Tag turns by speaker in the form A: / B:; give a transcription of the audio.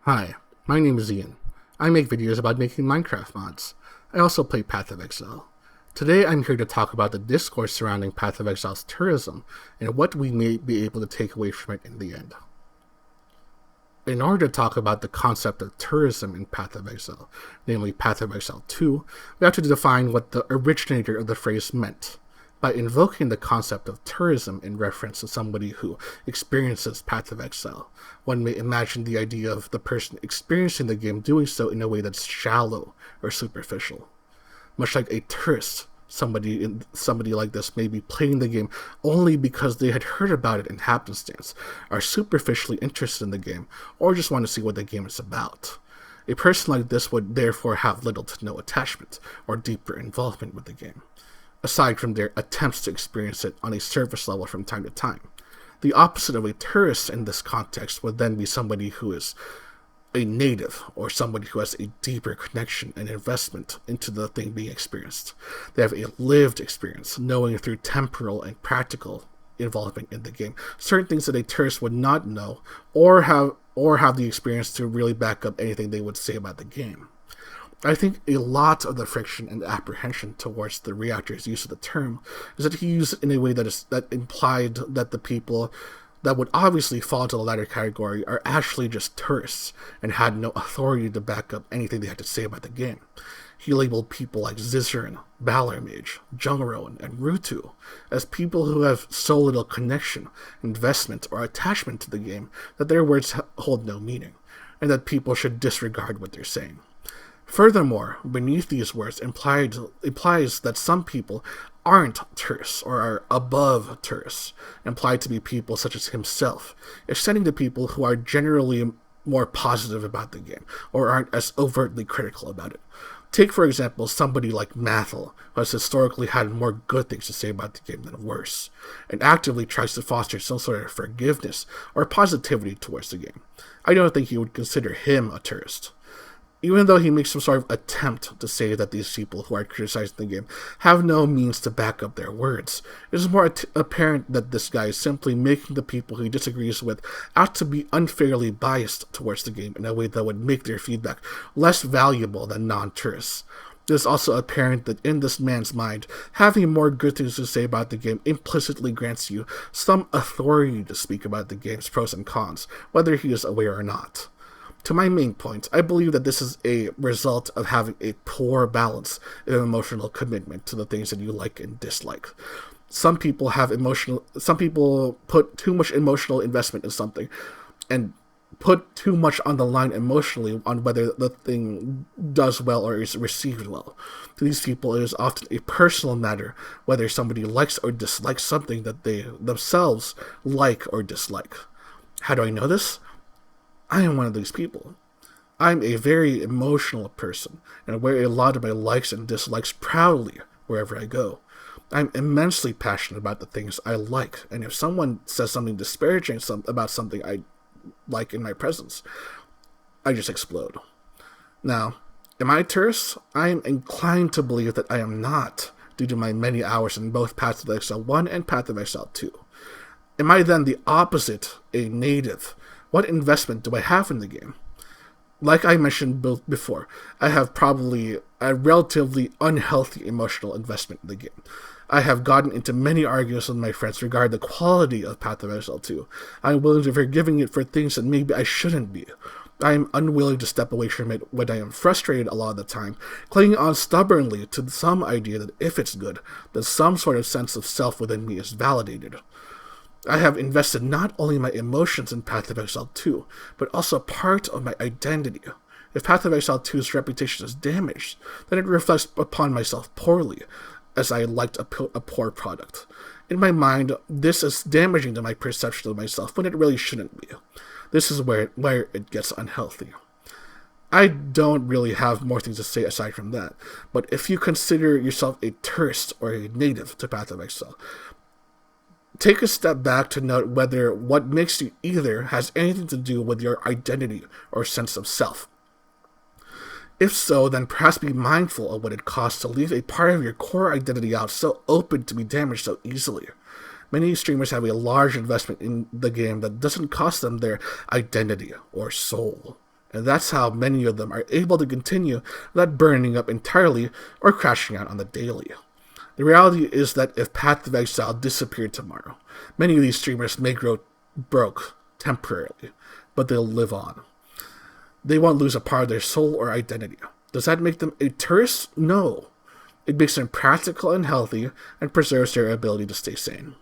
A: Hi, my name is Ian. I make videos about making Minecraft mods. I also play Path of Exile. Today I'm here to talk about the discourse surrounding Path of Exile's tourism and what we may be able to take away from it in the end. In order to talk about the concept of tourism in Path of Exile, namely Path of Exile 2, we have to define what the originator of the phrase meant. By invoking the concept of tourism in reference to somebody who experiences Path of Exile, one may imagine the idea of the person experiencing the game doing so in a way that's shallow or superficial. Much like a tourist, somebody like this may be playing the game only because they had heard about it in happenstance, are superficially interested in the game, or just want to see what the game is about. A person like this would therefore have little to no attachment or deeper involvement with the game, aside from their attempts to experience it on a surface level from time to time. The opposite of a tourist in this context would then be somebody who is a native, or somebody who has a deeper connection and investment into the thing being experienced. They have a lived experience, knowing through temporal and practical involvement in the game certain things that a tourist would not know, or have the experience to really back up anything they would say about the game. I think a lot of the friction and apprehension towards the reactor's use of the term is that he used it in a way that implied that the people that would obviously fall into the latter category are actually just tourists and had no authority to back up anything they had to say about the game. He labeled people like Zizaran, Balormage, Jungron, and Rutu as people who have so little connection, investment, or attachment to the game that their words hold no meaning, and that people should disregard what they're saying. Furthermore, beneath these words implies that some people aren't tourists or are above tourists, implied to be people such as himself, extending to people who are generally more positive about the game or aren't as overtly critical about it. Take, for example, somebody like Mathel, who has historically had more good things to say about the game than worse, and actively tries to foster some sort of forgiveness or positivity towards the game. I don't think you would consider him a tourist. Even though he makes some sort of attempt to say that these people who are criticizing the game have no means to back up their words, it is more apparent that this guy is simply making the people he disagrees with out to be unfairly biased towards the game in a way that would make their feedback less valuable than non-tourists. It is also apparent that in this man's mind, having more good things to say about the game implicitly grants you some authority to speak about the game's pros and cons, whether he is aware or not. To my main point, I believe that this is a result of having a poor balance of emotional commitment to the things that you like and dislike. Some people put too much emotional investment in something and put too much on the line emotionally on whether the thing does well or is received well. To these people, it is often a personal matter whether somebody likes or dislikes something that they themselves like or dislike. How do I know this? I am one of these people. I'm a very emotional person, and I wear a lot of my likes and dislikes proudly wherever I go. I'm immensely passionate about the things I like, and if someone says something disparaging about something I like in my presence, I just explode. Now, am I a tourist? I am inclined to believe that I am not, due to my many hours in both Path of Exile 1 and Path of Exile 2. Am I then the opposite, a native? What investment do I have in the game? Like I mentioned before, I have probably a relatively unhealthy emotional investment in the game. I have gotten into many arguments with my friends regarding the quality of Path of Exile 2. I am willing to forgiving it for things that maybe I shouldn't be. I am unwilling to step away from it when I am frustrated a lot of the time, clinging on stubbornly to some idea that if it's good, then some sort of sense of self within me is validated. I have invested not only my emotions in Path of Exile 2, but also part of my identity. If Path of Exile 2's reputation is damaged, then it reflects upon myself poorly, as I liked a poor product. In my mind, this is damaging to my perception of myself when it really shouldn't be. This is where it gets unhealthy. I don't really have more things to say aside from that, but if you consider yourself a tourist or a native to Path of Exile, take a step back to note whether what makes you either has anything to do with your identity or sense of self. If so, then perhaps be mindful of what it costs to leave a part of your core identity out so open to be damaged so easily. Many streamers have a large investment in the game that doesn't cost them their identity or soul, And that's how many of them are able to continue without burning up entirely or crashing out on the daily. The reality is that if Path of Exile disappeared tomorrow, many of these streamers may grow broke temporarily, but they'll live on. They won't lose a part of their soul or identity. Does that make them a tourist? No. It makes them practical and healthy and preserves their ability to stay sane.